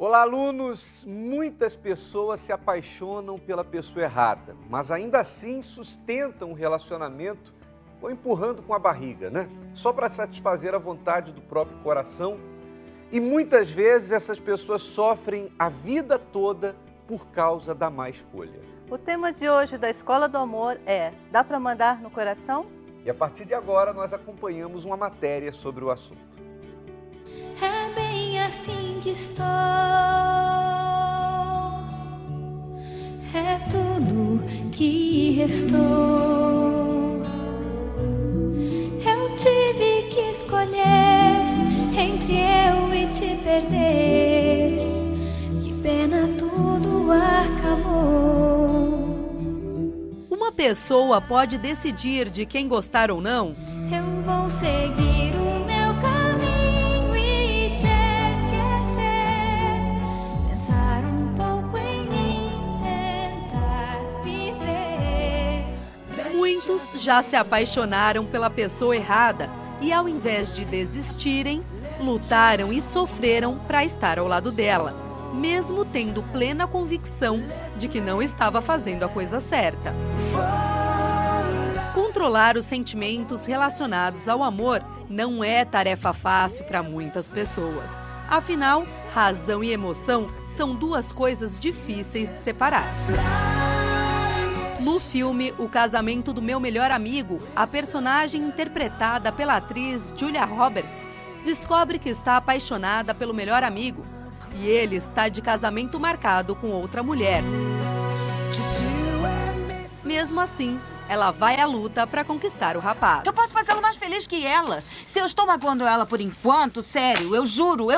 Olá, alunos! Muitas pessoas se apaixonam pela pessoa errada, mas ainda assim sustentam o relacionamento ou empurrando com a barriga, né? Só para satisfazer a vontade do próprio coração. E muitas vezes essas pessoas sofrem a vida toda por causa da má escolha. O tema de hoje da Escola do Amor é: dá para mandar no coração? E a partir de agora nós acompanhamos uma matéria sobre o assunto. É bem assim que estou, é tudo que restou. Eu tive que escolher entre eu e te perder. Que pena, tudo acabou. Uma pessoa pode decidir de quem gostar ou não? Eu vou seguir o meu caminho e te esquecer. Pensar um pouco em mim, tentar viver. Muitos já se apaixonaram pela pessoa errada e, ao invés de desistirem, lutaram e sofreram para estar ao lado dela, mesmo tendo plena convicção de que não estava fazendo a coisa certa. Controlar os sentimentos relacionados ao amor não é tarefa fácil para muitas pessoas. Afinal, razão e emoção são duas coisas difíceis de separar. No filme O Casamento do Meu Melhor Amigo, a personagem interpretada pela atriz Julia Roberts descobre que está apaixonada pelo melhor amigo e ele está de casamento marcado com outra mulher. Mesmo assim, ela vai à luta para conquistar o rapaz. Eu posso fazê-la mais feliz que ela. Se eu estou magoando ela por enquanto, sério, eu juro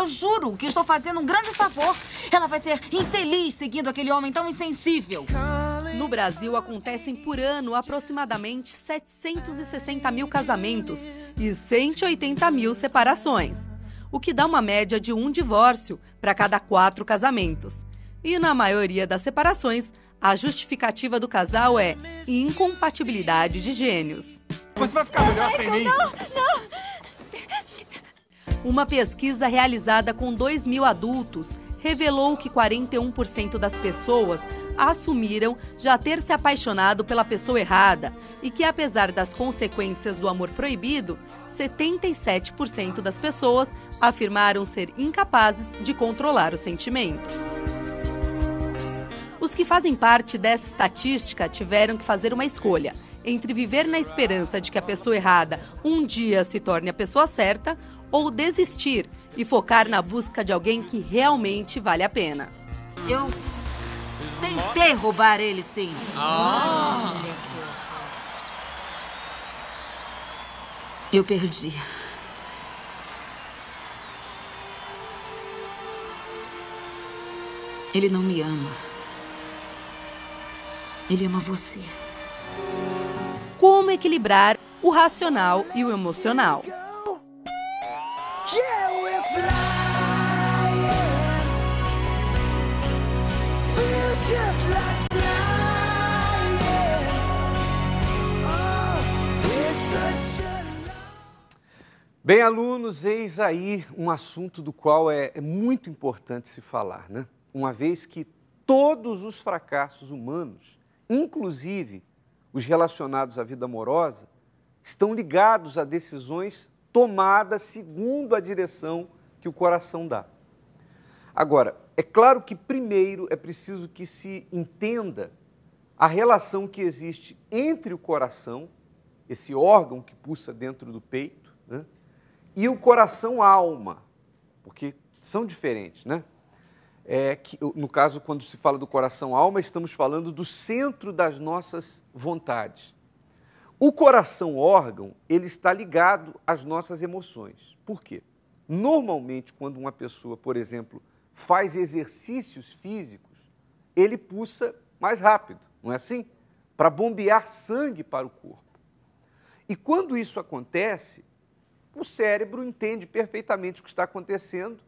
que estou fazendo um grande favor. Ela vai ser infeliz seguindo aquele homem tão insensível. No Brasil, acontecem por ano aproximadamente 760 mil casamentos e 180 mil separações, o que dá uma média de um divórcio para cada 4 casamentos. E na maioria das separações, a justificativa do casal é incompatibilidade de gênios. Você vai ficar melhor sem mim? Não! Uma pesquisa realizada com 2.000 adultos revelou que 41% das pessoas assumiram já ter se apaixonado pela pessoa errada e que, apesar das consequências do amor proibido, 77% das pessoas afirmaram ser incapazes de controlar o sentimento. Os que fazem parte dessa estatística tiveram que fazer uma escolha entre viver na esperança de que a pessoa errada um dia se torne a pessoa certa ou desistir e focar na busca de alguém que realmente vale a pena. Eu tentei roubar ele, sim. Eu perdi. Ele não me ama. Ele ama você. Como equilibrar o racional e o emocional? Bem, alunos, eis aí um assunto do qual é muito importante se falar, né? Uma vez que todos os fracassos humanos, inclusive os relacionados à vida amorosa, estão ligados a decisões tomadas segundo a direção que o coração dá. Agora, é claro que primeiro é preciso que se entenda a relação que existe entre o coração, esse órgão que pulsa dentro do peito, né, e o coração-alma, porque são diferentes, né? No caso, quando se fala do coração-alma, estamos falando do centro das nossas vontades. O coração-órgão, ele está ligado às nossas emoções. Por quê? Normalmente, quando uma pessoa, por exemplo, faz exercícios físicos, ele pulsa mais rápido, não é assim? Para bombear sangue para o corpo. E quando isso acontece, o cérebro entende perfeitamente o que está acontecendo,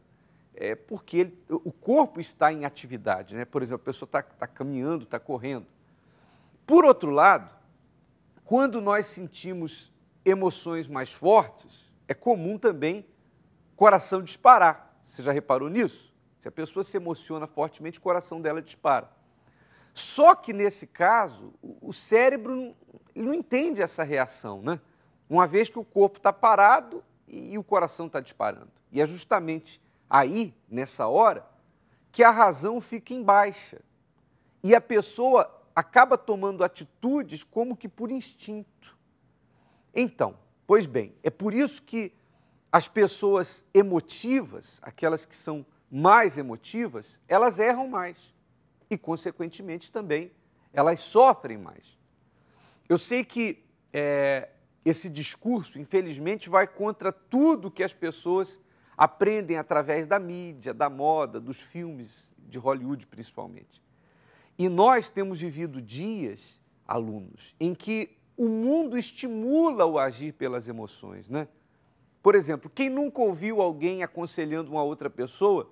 porque o corpo está em atividade, né? Por exemplo, a pessoa está caminhando, está correndo. Por outro lado, quando nós sentimos emoções mais fortes, é comum também o coração disparar. Você já reparou nisso? Se a pessoa se emociona fortemente, o coração dela dispara. Só que, nesse caso, o cérebro não entende essa reação, né? Uma vez que o corpo está parado e o coração está disparando. E é justamente aí, nessa hora, que a razão fica em baixa. E a pessoa acaba tomando atitudes como que por instinto. Então, pois bem, é por isso que as pessoas emotivas, aquelas que são mais emotivas, elas erram mais. E, consequentemente, também elas sofrem mais. Eu sei que esse discurso, infelizmente, vai contra tudo que as pessoas aprendem através da mídia, da moda, dos filmes de Hollywood, principalmente. E nós temos vivido dias, alunos, em que o mundo estimula o agir pelas emoções, né? Por exemplo, quem nunca ouviu alguém aconselhando uma outra pessoa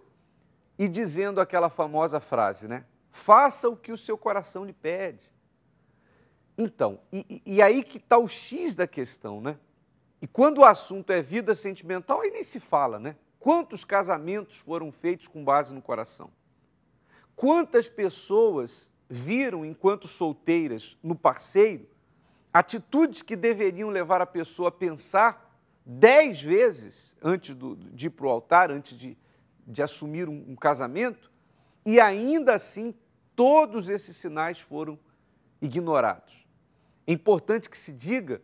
e dizendo aquela famosa frase, né? Faça o que o seu coração lhe pede. Então, e aí que está o X da questão, né? E quando o assunto é vida sentimental, aí nem se fala, né? Quantos casamentos foram feitos com base no coração? Quantas pessoas viram, enquanto solteiras, no parceiro, atitudes que deveriam levar a pessoa a pensar 10 vezes antes de ir para o altar, antes de assumir um casamento, e ainda assim todos esses sinais foram ignorados. É importante que se diga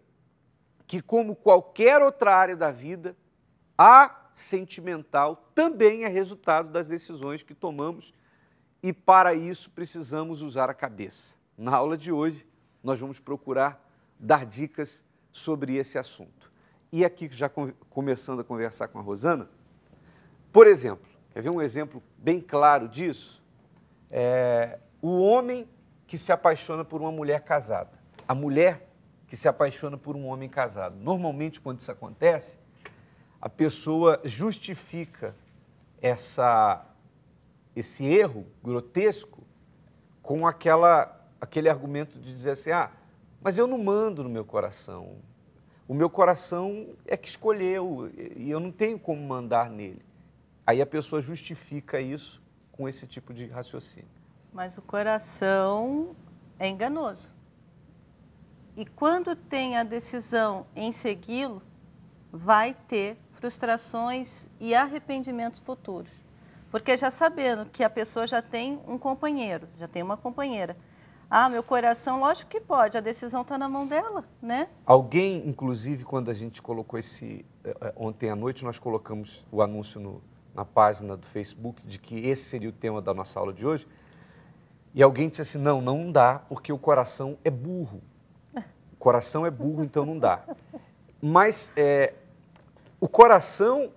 que, como qualquer outra área da vida, a sentimental também é resultado das decisões que tomamos e, para isso, precisamos usar a cabeça. Na aula de hoje, nós vamos procurar dar dicas sobre esse assunto. E aqui, já começando a conversar com a Rosana, por exemplo, quer ver um exemplo bem claro disso? O homem que se apaixona por uma mulher casada, a mulher que se apaixona por um homem casado. Normalmente, quando isso acontece, a pessoa justifica esse erro grotesco com aquele argumento de dizer assim, mas eu não mando no meu coração, o meu coração é que escolheu e eu não tenho como mandar nele. Aí a pessoa justifica isso com esse tipo de raciocínio. Mas o coração é enganoso. E quando tem a decisão em segui-lo, vai ter frustrações e arrependimentos futuros. Porque já sabendo que a pessoa já tem um companheiro, já tem uma companheira. Meu coração, lógico que pode, a decisão está na mão dela, né? Alguém, inclusive, quando a gente colocou ontem à noite, nós colocamos o anúncio na página do Facebook de que esse seria o tema da nossa aula de hoje, e alguém disse assim, não dá, porque o coração é burro. O coração é burro, então não dá. Mas o coração,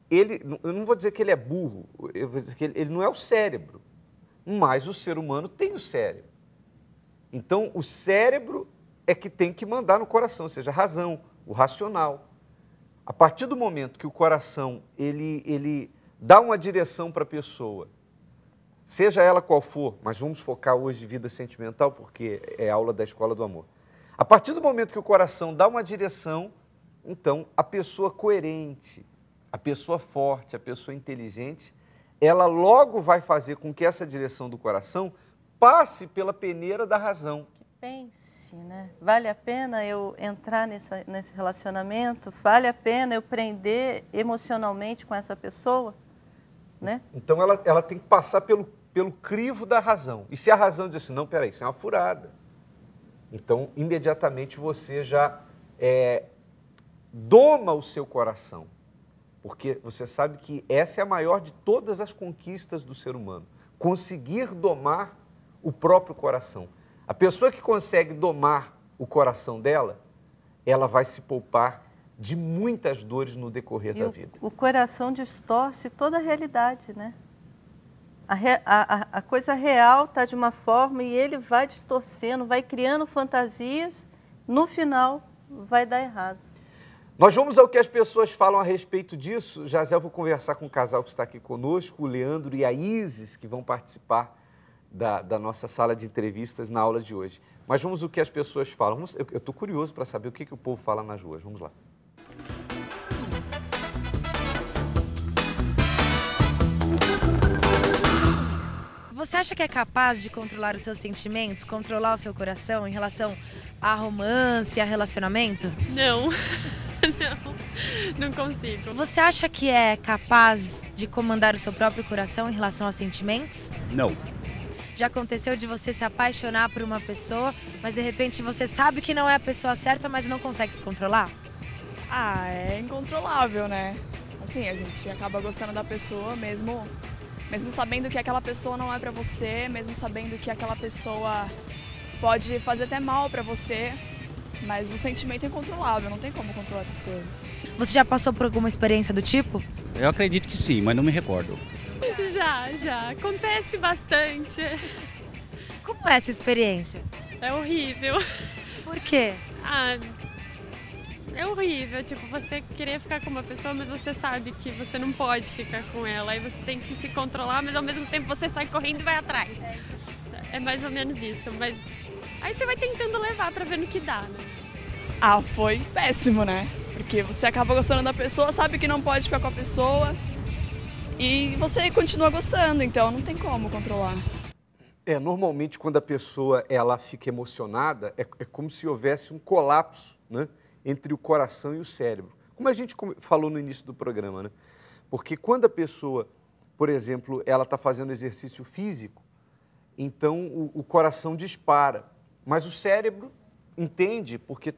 eu não vou dizer que ele é burro, eu vou dizer que ele não é o cérebro, mas o ser humano tem o cérebro. Então, o cérebro é que tem que mandar no coração, ou seja, a razão, o racional. A partir do momento que o coração ele dá uma direção para a pessoa, seja ela qual for, mas vamos focar hoje em vida sentimental, porque é aula da Escola do Amor. A partir do momento que o coração dá uma direção, então a pessoa coerente, a pessoa forte, a pessoa inteligente, ela logo vai fazer com que essa direção do coração passe pela peneira da razão. Pense, né? Vale a pena eu entrar nesse relacionamento? Vale a pena eu prender emocionalmente com essa pessoa? Né? Então ela tem que passar pelo crivo da razão. E se a razão diz assim, não, peraí, isso é uma furada. Então, imediatamente você já doma o seu coração. Porque você sabe que essa é a maior de todas as conquistas do ser humano. Conseguir domar o próprio coração. A pessoa que consegue domar o coração dela, ela vai se poupar de muitas dores no decorrer da vida. O coração distorce toda a realidade, né? A coisa real está de uma forma e ele vai distorcendo, vai criando fantasias, no final vai dar errado. Nós vamos ao que as pessoas falam a respeito disso. Já eu vou conversar com o casal que está aqui conosco, o Leandro e a Isis, que vão participar da nossa sala de entrevistas na aula de hoje. Mas vamos ao que as pessoas falam. Eu estou curioso para saber o que o povo fala nas ruas. Vamos lá. Você acha que é capaz de controlar os seus sentimentos, controlar o seu coração em relação a romance, a relacionamento? Não, não consigo. Você acha que é capaz de comandar o seu próprio coração em relação a sentimentos? Não. Já aconteceu de você se apaixonar por uma pessoa, mas de repente você sabe que não é a pessoa certa, mas não consegue se controlar? Ah, é incontrolável, né? Assim, a gente acaba gostando da pessoa mesmo sabendo que aquela pessoa não é pra você, mesmo sabendo que aquela pessoa pode fazer até mal pra você, mas o sentimento é incontrolável, não tem como controlar essas coisas. Você já passou por alguma experiência do tipo? Eu acredito que sim, mas não me recordo. Já. Acontece bastante. Como é essa experiência? É horrível. Por quê? Ah, é horrível, tipo, você querer ficar com uma pessoa, mas você sabe que você não pode ficar com ela, aí você tem que se controlar, mas ao mesmo tempo você sai correndo e vai atrás. É mais ou menos isso, mas aí você vai tentando levar pra ver no que dá, né? Ah, foi péssimo, né? Porque você acaba gostando da pessoa, sabe que não pode ficar com a pessoa e você continua gostando, então não tem como controlar. Normalmente quando a pessoa ela fica emocionada, é como se houvesse um colapso, né, entre o coração e o cérebro. Como a gente falou no início do programa, né? Porque quando a pessoa, por exemplo, ela está fazendo exercício físico, então o coração dispara, mas o cérebro entende porque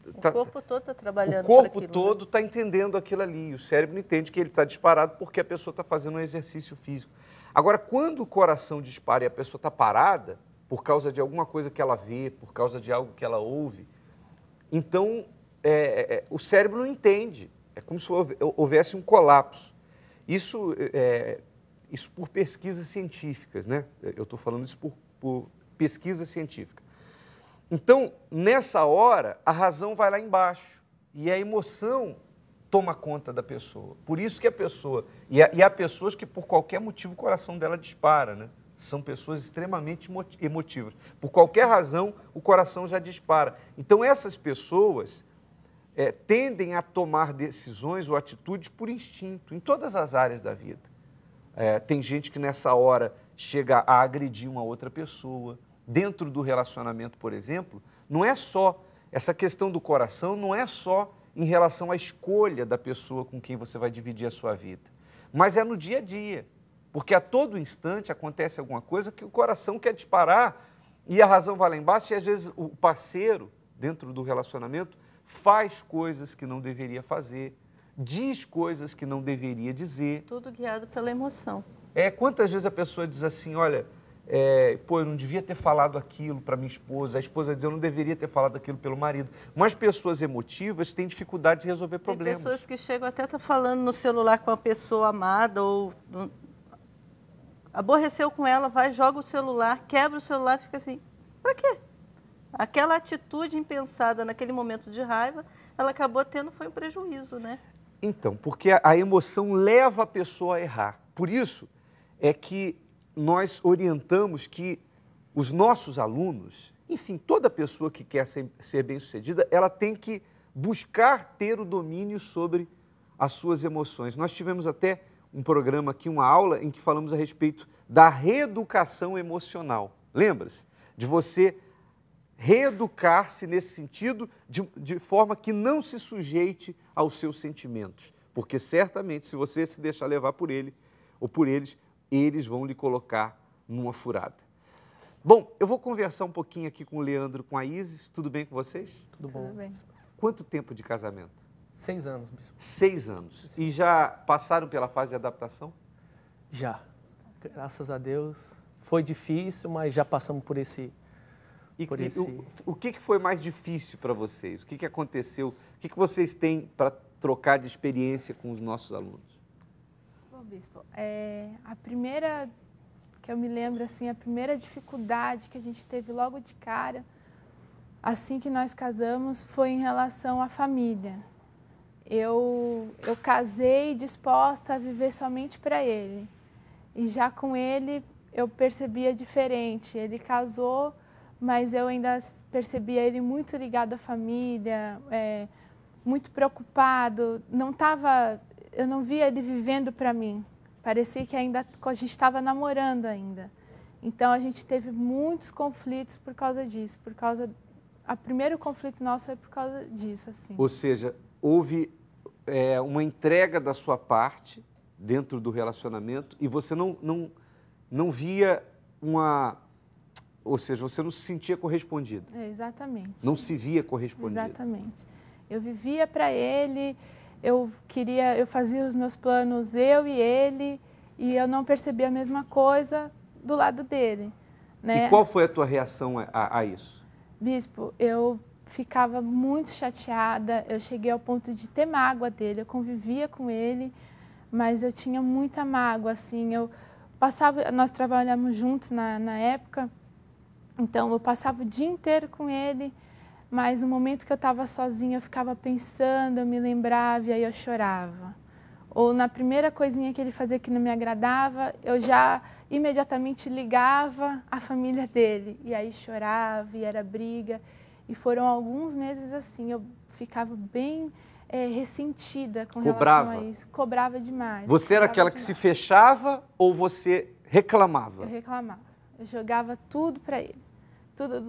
o corpo todo está trabalhando. O corpo todo está entendendo aquilo ali. O cérebro entende que ele está disparado porque a pessoa está fazendo um exercício físico. Agora, quando o coração dispara e a pessoa está parada, por causa de alguma coisa que ela vê, por causa de algo que ela ouve, então o cérebro não entende. É como se houvesse um colapso. Isso por pesquisas científicas, né? Eu estou falando isso por pesquisa científica. Então, nessa hora, a razão vai lá embaixo e a emoção toma conta da pessoa. Por isso que a pessoa... E há pessoas que, por qualquer motivo, o coração dela dispara, né? São pessoas extremamente emotivas. Por qualquer razão, o coração já dispara. Então, essas pessoas tendem a tomar decisões ou atitudes por instinto, em todas as áreas da vida. Tem gente que, nessa hora, chega a agredir uma outra pessoa. Dentro do relacionamento, por exemplo, não é só, essa questão do coração não é só em relação à escolha da pessoa com quem você vai dividir a sua vida, mas é no dia a dia, porque a todo instante acontece alguma coisa que o coração quer disparar e a razão vai lá embaixo e às vezes o parceiro, dentro do relacionamento, faz coisas que não deveria fazer, diz coisas que não deveria dizer. Tudo guiado pela emoção. Quantas vezes a pessoa diz assim, olha... eu não devia ter falado aquilo para minha esposa, a esposa diz, eu não deveria ter falado aquilo pelo marido. Mas pessoas emotivas têm dificuldade de resolver problemas. Tem pessoas que chegam até a estar falando no celular com a pessoa amada ou aborreceu com ela, vai, joga o celular, quebra o celular e fica assim, para quê? Aquela atitude impensada naquele momento de raiva, ela acabou tendo, foi um prejuízo, né? Então, porque a emoção leva a pessoa a errar. Por isso é que nós orientamos que os nossos alunos, enfim, toda pessoa que quer ser bem-sucedida, ela tem que buscar ter o domínio sobre as suas emoções. Nós tivemos até um programa aqui, uma aula, em que falamos a respeito da reeducação emocional. Lembra-se? De você reeducar-se nesse sentido, de forma que não se sujeite aos seus sentimentos. Porque certamente, se você se deixar levar por ele ou por eles vão lhe colocar numa furada. Bom, eu vou conversar um pouquinho aqui com o Leandro, com a Isis. Tudo bem com vocês? Tudo bom. Tudo bem. Quanto tempo de casamento? 6 anos, bispo. 6 anos. E já passaram pela fase de adaptação? Já. Graças a Deus. Foi difícil, mas já passamos por esse... O que foi mais difícil para vocês? O que aconteceu? O que vocês têm para trocar de experiência com os nossos alunos? Bom, bispo, a primeira, que eu me lembro, assim, a primeira dificuldade que a gente teve logo de cara, assim que nós casamos, foi em relação à família. Eu casei disposta a viver somente para ele. E já com ele, eu percebia diferente. Ele casou, mas eu ainda percebia ele muito ligado à família, muito preocupado. Eu não via ele vivendo para mim. Parecia que ainda a gente estava namorando ainda. Então, a gente teve muitos conflitos por causa disso, o primeiro conflito nosso foi por causa disso, assim. Ou seja, houve uma entrega da sua parte dentro do relacionamento e você não via ou seja, você não se sentia correspondida. Exatamente. Não se via correspondida. Exatamente. Eu vivia para ele, eu fazia os meus planos, eu e ele, e eu não percebia a mesma coisa do lado dele, né? E qual foi a tua reação a isso? Bispo, eu ficava muito chateada, eu cheguei ao ponto de ter mágoa dele, eu convivia com ele, mas eu tinha muita mágoa, assim, nós trabalhamos juntos na época, então eu passava o dia inteiro com ele, mas no momento que eu estava sozinha eu ficava pensando, eu me lembrava e aí eu chorava. Ou na primeira coisinha que ele fazia que não me agradava, eu já imediatamente ligava a família dele. E aí chorava, e era briga. E foram alguns meses assim, eu ficava bem ressentida com relação a isso. Cobrava demais. Você era aquela que se fechava ou você reclamava? Eu reclamava. Eu jogava tudo para ele. Tudo,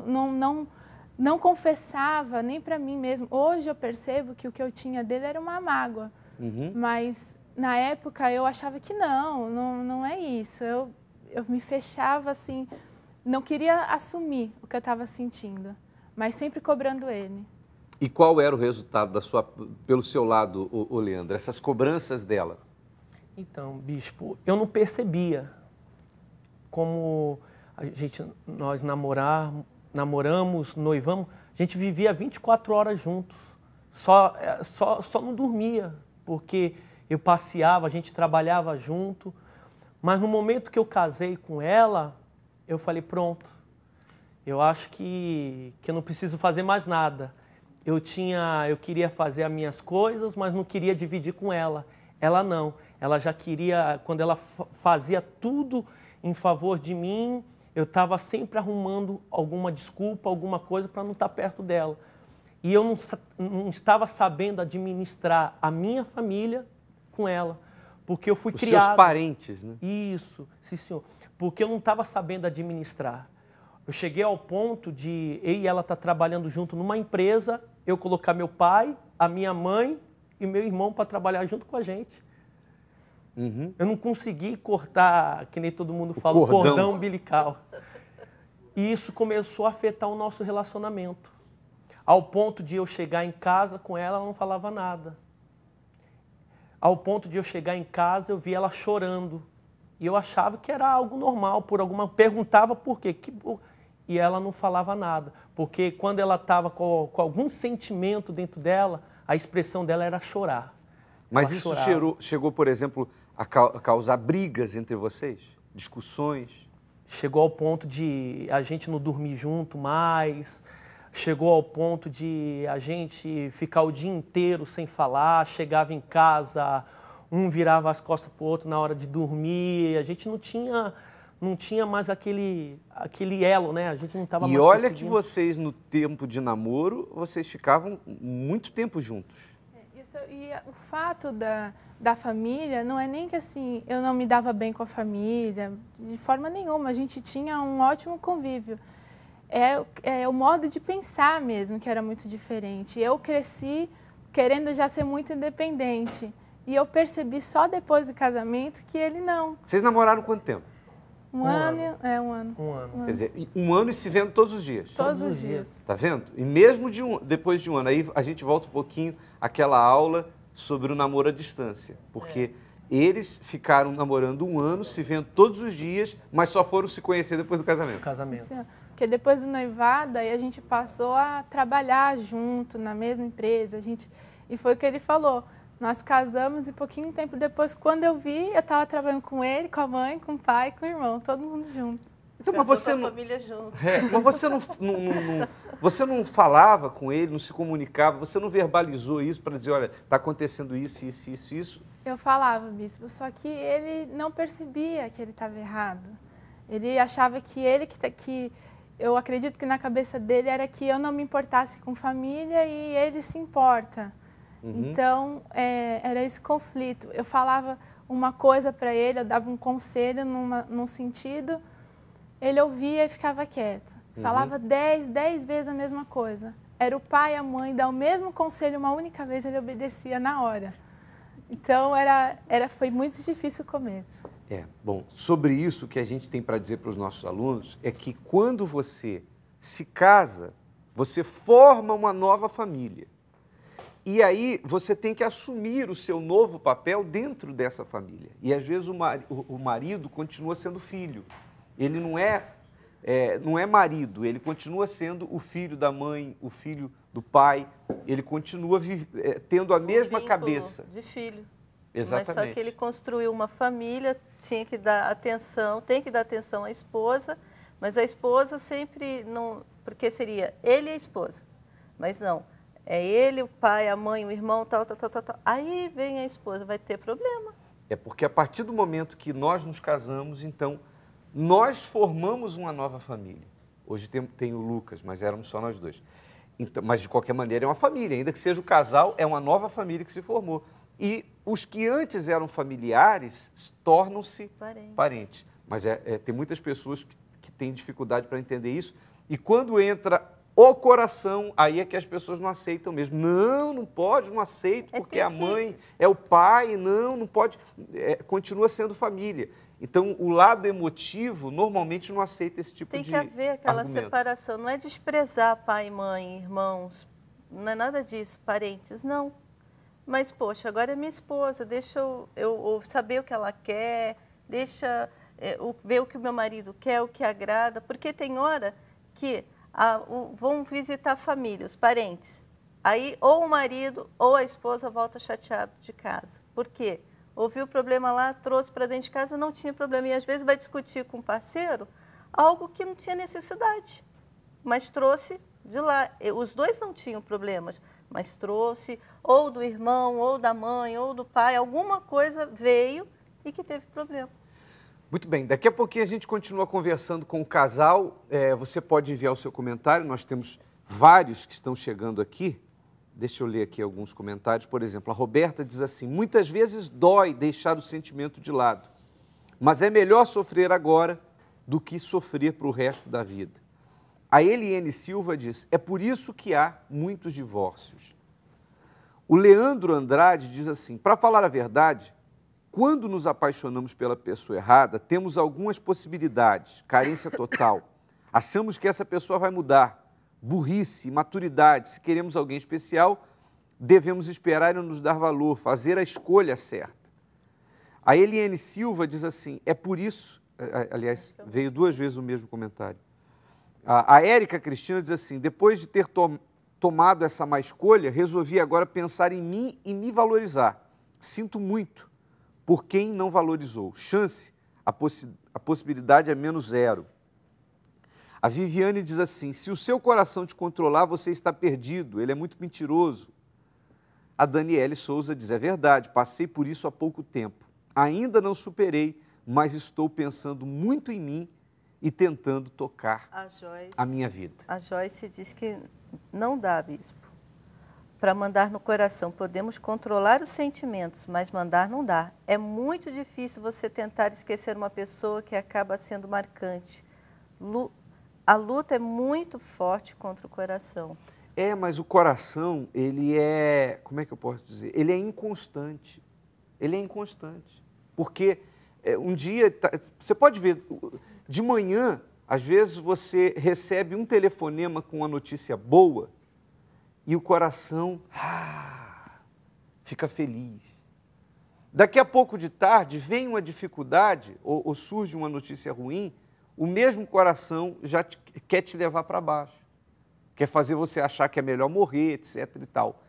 não confessava nem para mim mesmo. Hoje eu percebo que o que eu tinha dele era uma mágoa. Mas na época eu achava que não é isso. Eu me fechava assim, não queria assumir o que eu estava sentindo, mas sempre cobrando ele. E qual era o resultado pelo seu lado, Leandro, essas cobranças dela? Então, bispo, eu não percebia como nós namoramos, noivamos, a gente vivia 24 horas juntos, só não dormia, porque eu passeava, a gente trabalhava junto, mas no momento que eu casei com ela, eu falei, pronto, eu acho que eu não preciso fazer mais nada. Eu queria fazer as minhas coisas, mas não queria dividir com ela. Ela não, ela já queria, quando ela fazia tudo em favor de mim, eu estava sempre arrumando alguma desculpa, alguma coisa para não estar perto dela. E eu não estava sabendo administrar a minha família com ela, porque eu fui criado... Os seus parentes, né? Isso, sim, senhor. Porque eu não estava sabendo administrar. Eu cheguei ao ponto de eu e ela estar trabalhando junto numa empresa, eu colocar meu pai, a minha mãe e meu irmão para trabalhar junto com a gente. Eu não consegui cortar, que nem todo mundo fala, o cordão umbilical. E isso começou a afetar o nosso relacionamento. Ao ponto de eu chegar em casa com ela, ela não falava nada. Ao ponto de eu chegar em casa, eu via ela chorando. E eu achava que era algo normal, perguntava por quê. E ela não falava nada. Porque quando ela estava com algum sentimento dentro dela, a expressão dela era chorar. Mas isso chegou, por exemplo, a causar brigas entre vocês? Discussões? Chegou ao ponto de a gente não dormir junto mais, chegou ao ponto de a gente ficar o dia inteiro sem falar, chegava em casa, um virava as costas para o outro na hora de dormir, a gente não tinha mais aquele elo, né? A gente não estava mais conseguindo. E olha que vocês, no tempo de namoro, vocês ficavam muito tempo juntos. E o fato da família não é nem que assim, eu não me dava bem com a família, de forma nenhuma, a gente tinha um ótimo convívio. É o modo de pensar mesmo que era muito diferente. Eu cresci querendo já ser muito independente e eu percebi só depois do casamento que ele não. Vocês namoraram quanto tempo? Um ano. Quer dizer, um ano e se vendo todos os dias? Todos os dias. Tá vendo? E mesmo depois de um ano, aí a gente volta um pouquinho àquela aula sobre o namoro à distância. Porque eles ficaram namorando um ano, se vendo todos os dias, mas só foram se conhecer depois do casamento. Sim, porque depois do noivado, aí a gente passou a trabalhar junto, na mesma empresa. E foi o que ele falou. Nós casamos e pouquinho tempo depois, quando eu vi, eu estava trabalhando com ele, com a mãe, com o pai, com o irmão, todo mundo junto. Então, mas você não... família junto. Mas você não falava com ele, não se comunicava, você não verbalizou isso para dizer, olha, está acontecendo isso? Eu falava, bispo, só que ele não percebia que ele estava errado. Ele achava que eu acredito que na cabeça dele era que eu não me importasse com família e ele se importa. Então, era esse conflito. Eu falava uma coisa para ele, eu dava um conselho num sentido ele ouvia e ficava quieto. Falava 10 vezes a mesma coisa. Era o pai e a mãe dar o mesmo conselho uma única vez, ele obedecia na hora. Então, foi muito difícil o começo. Bom, sobre isso o que a gente tem para dizer para os nossos alunos é que quando você se casa, você forma uma nova família. E aí você tem que assumir o seu novo papel dentro dessa família. E às vezes o marido continua sendo filho. Ele não é marido, ele continua sendo o filho da mãe, o filho do pai, ele continua tendo a mesma cabeça. De filho. Exatamente. Mas só que ele construiu uma família, tinha que dar atenção, tem que dar atenção à esposa, mas a esposa sempre não, porque seria ele e a esposa, mas não, é ele, o pai, a mãe, o irmão, tal. Aí vem a esposa, vai ter problema. É porque a partir do momento que nós nos casamos, então, nós formamos uma nova família. Hoje tem o Lucas, mas éramos só nós dois. Então, mas, de qualquer maneira, é uma família. Ainda que seja o casal, é uma nova família que se formou. E os que antes eram familiares tornam-se parentes. Mas tem muitas pessoas que têm dificuldade para entender isso. E quando entra o coração, aí é que as pessoas não aceitam mesmo. Não pode, não aceito, porque a mãe, é o pai, não pode. Continua sendo família. Então, o lado emotivo normalmente não aceita esse tipo de argumento. Tem que haver aquela separação. Não é desprezar pai, mãe, irmãos. Não é nada disso, parentes, não. Mas, poxa, agora é minha esposa, deixa eu saber o que ela quer, deixa ver o que o meu marido quer, o que agrada. Porque tem hora que vão visitar a família, os parentes. Aí, ou o marido ou a esposa volta chateado de casa. Por quê? Ouviu o problema lá, trouxe para dentro de casa, não tinha problema. E às vezes vai discutir com o parceiro algo que não tinha necessidade, mas trouxe de lá. Os dois não tinham problemas, mas trouxe ou do irmão, ou da mãe, ou do pai, alguma coisa veio e que teve problema. Muito bem, daqui a pouquinho a gente continua conversando com o casal. Você pode enviar o seu comentário, nós temos vários que estão chegando aqui. Deixa eu ler aqui alguns comentários. Por exemplo, a Roberta diz assim: muitas vezes dói deixar o sentimento de lado, mas é melhor sofrer agora do que sofrer para o resto da vida. A Eliane Silva diz: é por isso que há muitos divórcios. O Leandro Andrade diz assim: para falar a verdade, quando nos apaixonamos pela pessoa errada, temos algumas possibilidades, carência total. Achamos que essa pessoa vai mudar. Burrice, maturidade. Se queremos alguém especial, devemos esperar e nos dar valor, fazer a escolha certa. A Eliane Silva diz assim: é por isso, aliás, veio 2 vezes o mesmo comentário. A Érica Cristina diz assim: depois de ter tomado essa má escolha, resolvi agora pensar em mim e me valorizar. Sinto muito por quem não valorizou. Chance, a possibilidade é -0. A Viviane diz assim: se o seu coração te controlar, você está perdido, ele é muito mentiroso. A Daniele Souza diz: é verdade, passei por isso há pouco tempo. Ainda não superei, mas estou pensando muito em mim e tentando tocar a minha vida. A Joyce diz que não dá, bispo, para mandar no coração. Podemos controlar os sentimentos, mas mandar não dá. É muito difícil você tentar esquecer uma pessoa que acaba sendo marcante. A luta é muito forte contra o coração. Mas o coração, ele é, como é que eu posso dizer? Ele é inconstante. Ele é inconstante. Porque um dia, você pode ver, de manhã, às vezes você recebe um telefonema com uma notícia boa e o coração fica feliz. Daqui a pouco de tarde, vem uma dificuldade ou surge uma notícia ruim, o mesmo coração já quer te levar para baixo, quer fazer você achar que é melhor morrer, etc. e tal.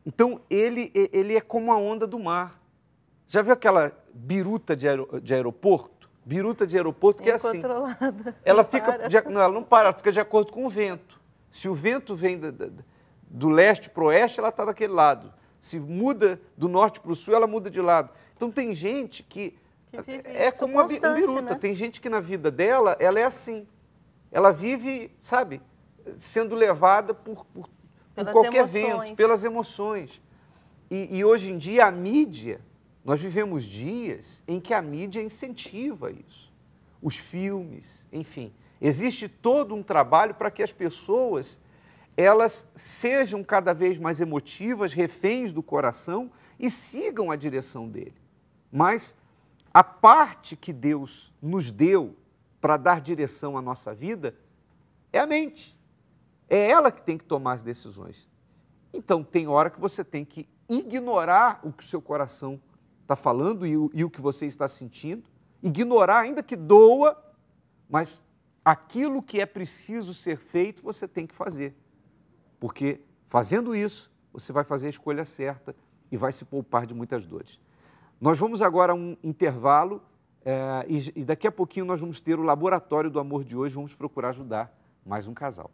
Então, ele é como a onda do mar. Já viu aquela biruta de aeroporto? Biruta de aeroporto que é assim. Ela fica, não, ela não para, ela fica de acordo com o vento. Se o vento vem do leste para o oeste, ela está daquele lado. Se muda do norte para o sul, ela muda de lado. Então, tem gente que é como uma biruta. Né? Tem gente que na vida dela, ela é assim. Ela vive, sabe, sendo levada por qualquer vento, pelas emoções. E hoje em dia, a mídia, nós vivemos dias em que a mídia incentiva isso. os filmes, enfim. Existe todo um trabalho para que as pessoas elas sejam cada vez mais emotivas, reféns do coração e sigam a direção dele. Mas a parte que Deus nos deu para dar direção à nossa vida é a mente. É ela que tem que tomar as decisões. Então, tem hora que você tem que ignorar o que o seu coração está falando e o que você está sentindo, ignorar, ainda que doa, mas aquilo que é preciso ser feito, você tem que fazer. Porque, fazendo isso, você vai fazer a escolha certa e vai se poupar de muitas dores. Nós vamos agora a um intervalo e daqui a pouquinho nós vamos ter o Laboratório do Amor de hoje, vamos procurar ajudar mais um casal.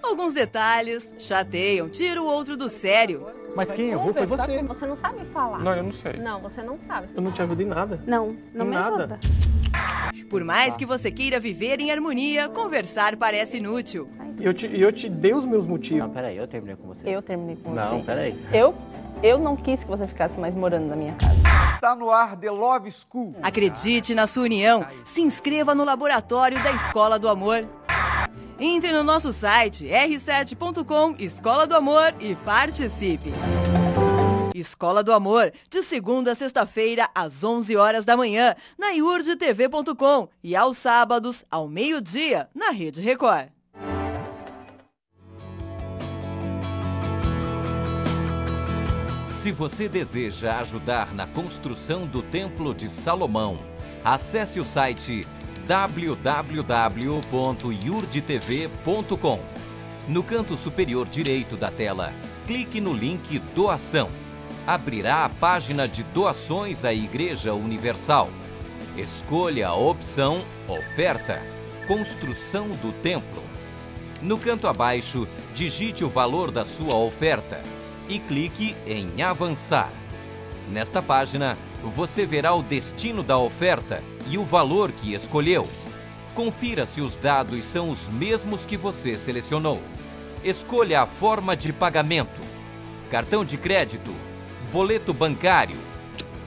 Alguns detalhes chateiam, tira o outro do sério. Mas quem errou foi você. Você não sabe falar. Não, eu não sei. Não, você não sabe. Eu não te ajudo em nada. Não me nada. ajuda. Por mais que você queira viver em harmonia, conversar parece inútil. Eu te dei os meus motivos. Não, peraí, eu terminei com você. Eu terminei com você. Não, peraí. Eu não quis que você ficasse mais morando na minha casa. Está no ar The Love School. Acredite na sua união. Se inscreva no Laboratório da Escola do Amor. Entre no nosso site r7.com, Escola do Amor, e participe. Escola do Amor, de segunda a sexta-feira, às 11 horas da manhã, na iurdtv.com e aos sábados, ao meio-dia, na Rede Record. Se você deseja ajudar na construção do Templo de Salomão, acesse o site www.iurdtv.com. No canto superior direito da tela, clique no link Doação. Abrirá a página de doações à Igreja Universal. Escolha a opção Oferta, Construção do Templo. No canto abaixo, digite o valor da sua oferta e clique em Avançar. Nesta página, você verá o destino da oferta e o valor que escolheu. Confira se os dados são os mesmos que você selecionou. Escolha a forma de pagamento: cartão de crédito, boleto bancário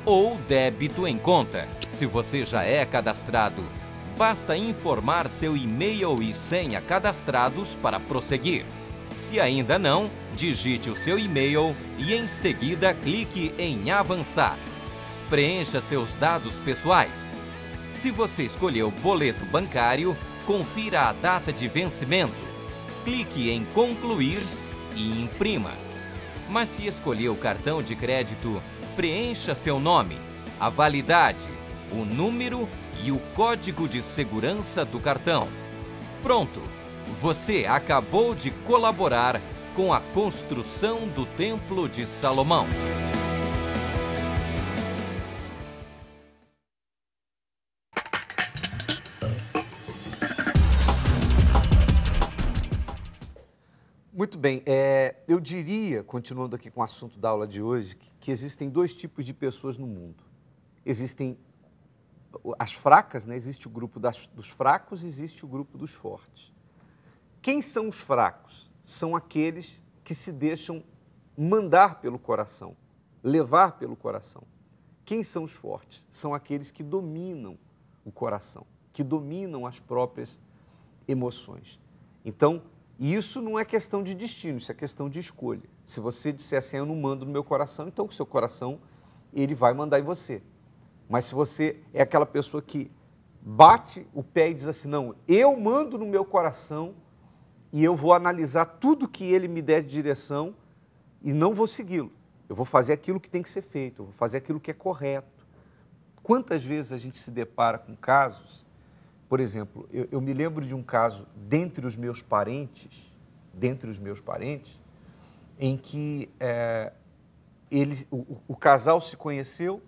ou débito em conta. Se você já é cadastrado, basta informar seu e-mail e senha cadastrados para prosseguir. Se ainda não, digite o seu e-mail e em seguida clique em Avançar. Preencha seus dados pessoais. Se você escolheu boleto bancário, confira a data de vencimento. Clique em Concluir e imprima. Mas se escolheu cartão de crédito, preencha seu nome, a validade, o número e o código de segurança do cartão. Pronto! Você acabou de colaborar com a construção do Templo de Salomão. Muito bem, eu diria, continuando aqui com o assunto da aula de hoje, que existem dois tipos de pessoas no mundo. Existem as fracas, né? Existe o grupo dos fracos e existe o grupo dos fortes. Quem são os fracos? São aqueles que se deixam mandar pelo coração, levar pelo coração. Quem são os fortes? São aqueles que dominam o coração, que dominam as próprias emoções. Então, isso não é questão de destino, isso é questão de escolha. Se você disser assim, eu não mando no meu coração, então o seu coração, ele vai mandar em você. Mas se você é aquela pessoa que bate o pé e diz assim, não, eu mando no meu coração e eu vou analisar tudo que ele me der de direção e não vou segui-lo. Eu vou fazer aquilo que tem que ser feito, eu vou fazer aquilo que é correto. Quantas vezes a gente se depara com casos, por exemplo, eu me lembro de um caso dentre os meus parentes, em que o casal se conheceu,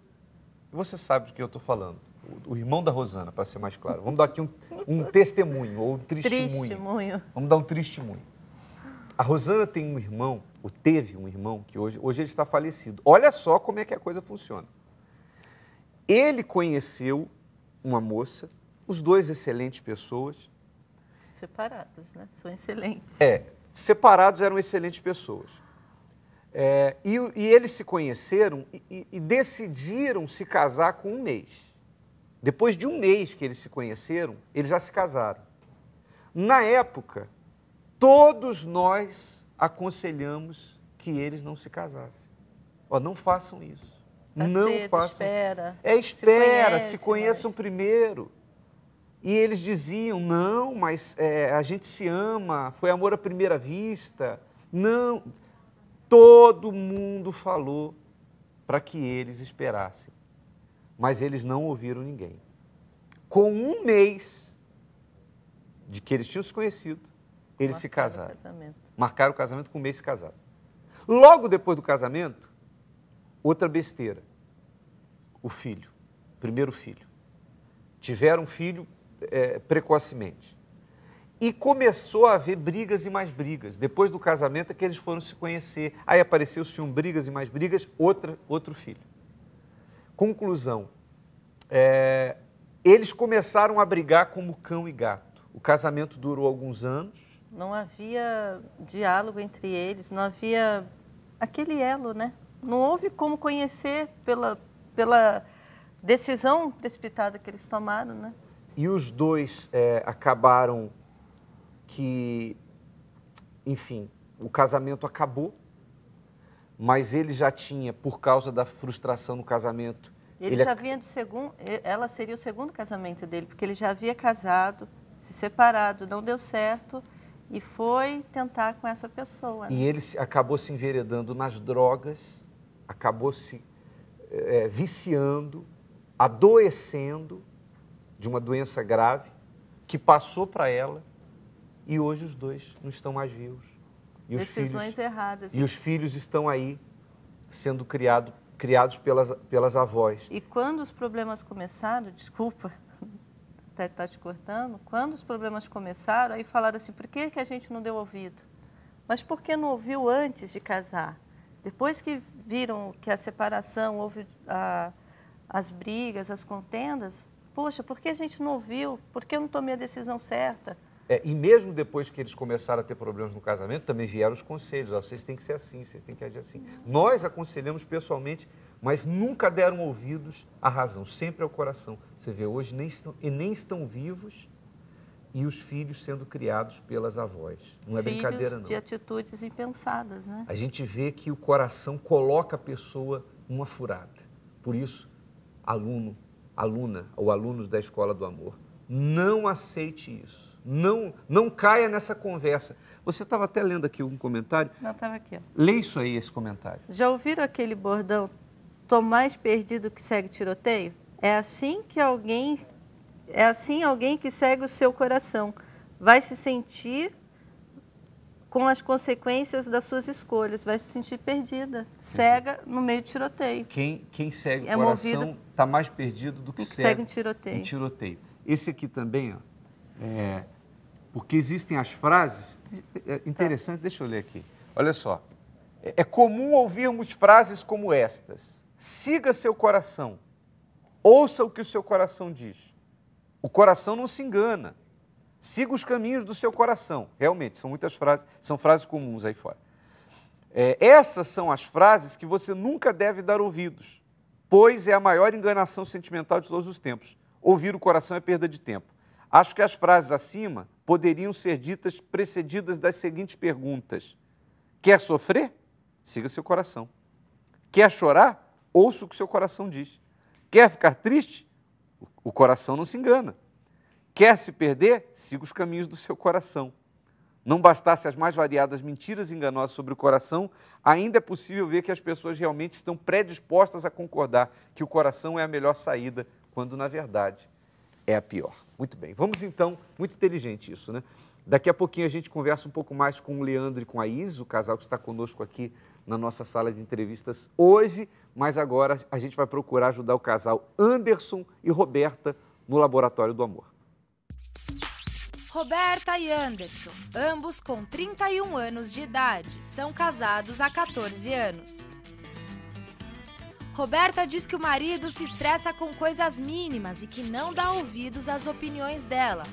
e você sabe de que eu estou falando, o irmão da Rosana, para ser mais claro. Vamos dar aqui um testemunho, ou um testemunho. Vamos dar um testemunho. A Rosana tem um irmão, ou teve um irmão, que hoje ele está falecido. Olha só como é que a coisa funciona. Ele conheceu uma moça, os dois excelentes pessoas. Separados, né? São excelentes. Separados eram excelentes pessoas. E eles se conheceram e decidiram se casar com um mês. Depois de um mês que eles se conheceram, eles já se casaram. Na época, todos nós aconselhamos que eles não se casassem. Não façam isso. Não façam. Espera. Se conheçam primeiro. E eles diziam, não, mas a gente se ama, foi amor à primeira vista. Não. Todo mundo falou para que eles esperassem. Mas eles não ouviram ninguém. Com um mês de que eles tinham se conhecido, eles se casaram. Marcaram o casamento, com um mês se casaram. Logo depois do casamento, outra besteira. O filho, primeiro filho. Tiveram um filho precocemente. E começou a haver brigas e mais brigas. Depois do casamento é que eles foram se conhecer. Aí apareceu, se tinham brigas e mais brigas, outro filho. Conclusão. Eles começaram a brigar como cão e gato. O casamento durou alguns anos. Não havia diálogo entre eles, não havia aquele elo, né? Não houve como conhecer pela decisão precipitada que eles tomaram, né? E os dois acabaram que, enfim, o casamento acabou, mas ele já tinha, por causa da frustração no casamento... Ele já vinha de segundo... Ela seria o segundo casamento dele, porque ele já havia casado, se separado, não deu certo e foi tentar com essa pessoa. Né? E ele acabou se enveredando nas drogas, acabou se viciando, adoecendo de uma doença grave que passou para ela e hoje os dois não estão mais vivos. E decisões erradas. E os filhos estão aí sendo criados pelas avós. E quando os problemas começaram, desculpa, até estar te cortando, quando os problemas começaram, aí falaram assim, por que a gente não deu ouvido? Mas por que não ouviu antes de casar? Depois que viram que a separação, houve as brigas, as contendas, poxa, por que a gente não ouviu? Por que eu não tomei a decisão certa? E mesmo depois que eles começaram a ter problemas no casamento, também vieram os conselhos. Vocês têm que ser assim, vocês têm que agir assim. Nós aconselhamos pessoalmente, mas nunca deram ouvidos à razão, sempre ao coração. Você vê, hoje nem estão vivos e os filhos sendo criados pelas avós. Não é brincadeira, não. De atitudes impensadas, né? A gente vê que o coração coloca a pessoa numa furada. Por isso, aluna ou alunos da Escola do Amor, não aceite isso. Não caia nessa conversa. Você estava até lendo aqui um comentário. Não, estava aqui. Ó. Lê isso aí, esse comentário. Já ouviram aquele bordão, tô mais perdido que segue tiroteio? É assim alguém que segue o seu coração. Vai se sentir com as consequências das suas escolhas. Vai se sentir perdida, cega no meio de tiroteio. Quem segue o coração está mais perdido do que segue um tiroteio. Esse aqui também, ó. Porque existem as frases, interessante, deixa eu ler aqui, olha só, é comum ouvirmos frases como estas: siga seu coração, ouça o que o seu coração diz, o coração não se engana, siga os caminhos do seu coração. Realmente, são muitas frases, são frases comuns aí fora. Essas são as frases que você nunca deve dar ouvidos, pois é a maior enganação sentimental de todos os tempos. Ouvir o coração é perda de tempo. Acho que as frases acima poderiam ser ditas precedidas das seguintes perguntas. Quer sofrer? Siga seu coração. Quer chorar? Ouça o que seu coração diz. Quer ficar triste? O coração não se engana. Quer se perder? Siga os caminhos do seu coração. Não bastasse as mais variadas mentiras enganosas sobre o coração, ainda é possível ver que as pessoas realmente estão predispostas a concordar que o coração é a melhor saída, quando, na verdade, é a pior. Muito bem, vamos então, muito inteligente isso, né? Daqui a pouquinho a gente conversa um pouco mais com o Leandro e com a Isis, o casal que está conosco aqui na nossa sala de entrevistas hoje, mas agora a gente vai procurar ajudar o casal Anderson e Roberta no Laboratório do Amor. Roberta e Anderson, ambos com 31 anos de idade, são casados há 14 anos. Roberta diz que o marido se estressa com coisas mínimas e que não dá ouvidos às opiniões dela.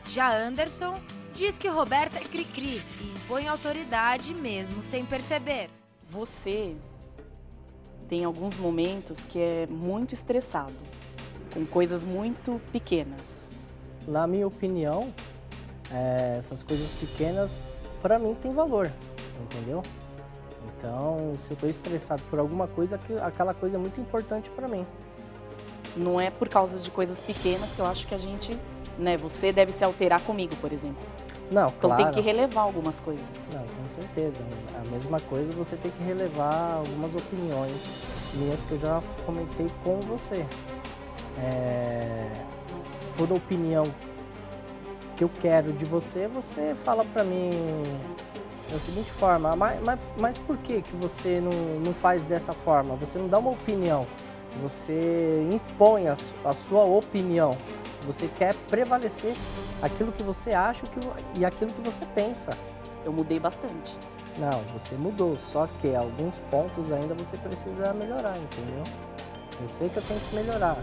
Já Anderson diz que Roberta é cri-cri e impõe autoridade mesmo sem perceber. Você tem alguns momentos que é muito estressado, com coisas muito pequenas. Na minha opinião, essas coisas pequenas, para mim, tem valor, entendeu? Então, se eu estou estressado por alguma coisa, aquela coisa é muito importante para mim. Não é por causa de coisas pequenas que eu acho que a gente, né, você deve se alterar comigo, por exemplo. Não, então claro. Tem que relevar algumas coisas. Não, com certeza. A mesma coisa, você tem que relevar algumas opiniões minhas que eu já comentei com você. Por opinião que eu quero de você, você fala pra mim da seguinte forma, mas por que você não faz dessa forma? Você não dá uma opinião, você impõe a sua opinião. Você quer prevalecer aquilo que você acha e aquilo que você pensa. Eu mudei bastante. Não, você mudou, só que alguns pontos ainda você precisa melhorar, entendeu? Eu sei que eu tenho que melhorar,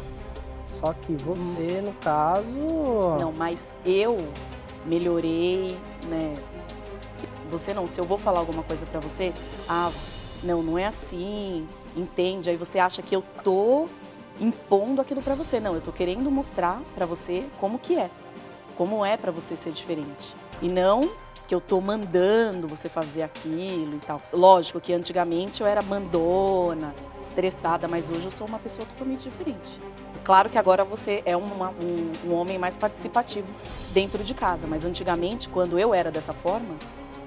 só que você, no caso... Não, mas eu melhorei, né? Você não, se eu vou falar alguma coisa pra você, não é assim, entende? Aí você acha que eu tô impondo aquilo pra você. Não, eu tô querendo mostrar pra você como que é. Como é pra você ser diferente. E não que eu tô mandando você fazer aquilo e tal. Lógico que antigamente eu era mandona, estressada, mas hoje eu sou uma pessoa totalmente diferente. Claro que agora você é um homem mais participativo dentro de casa, mas antigamente, quando eu era dessa forma,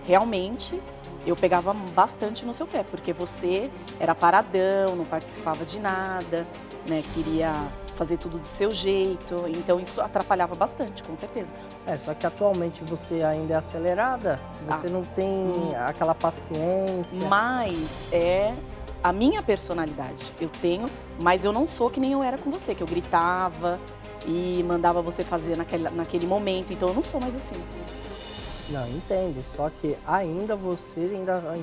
realmente eu pegava bastante no seu pé, porque você era paradão, não participava de nada, né, queria fazer tudo do seu jeito, então isso atrapalhava bastante, com certeza. Só que atualmente você ainda é acelerada, você não tem aquela paciência. Mas é a minha personalidade, eu tenho, mas eu não sou que nem eu era com você, que eu gritava e mandava você fazer naquele momento, então eu não sou mais assim. Não, entendo, só que ainda você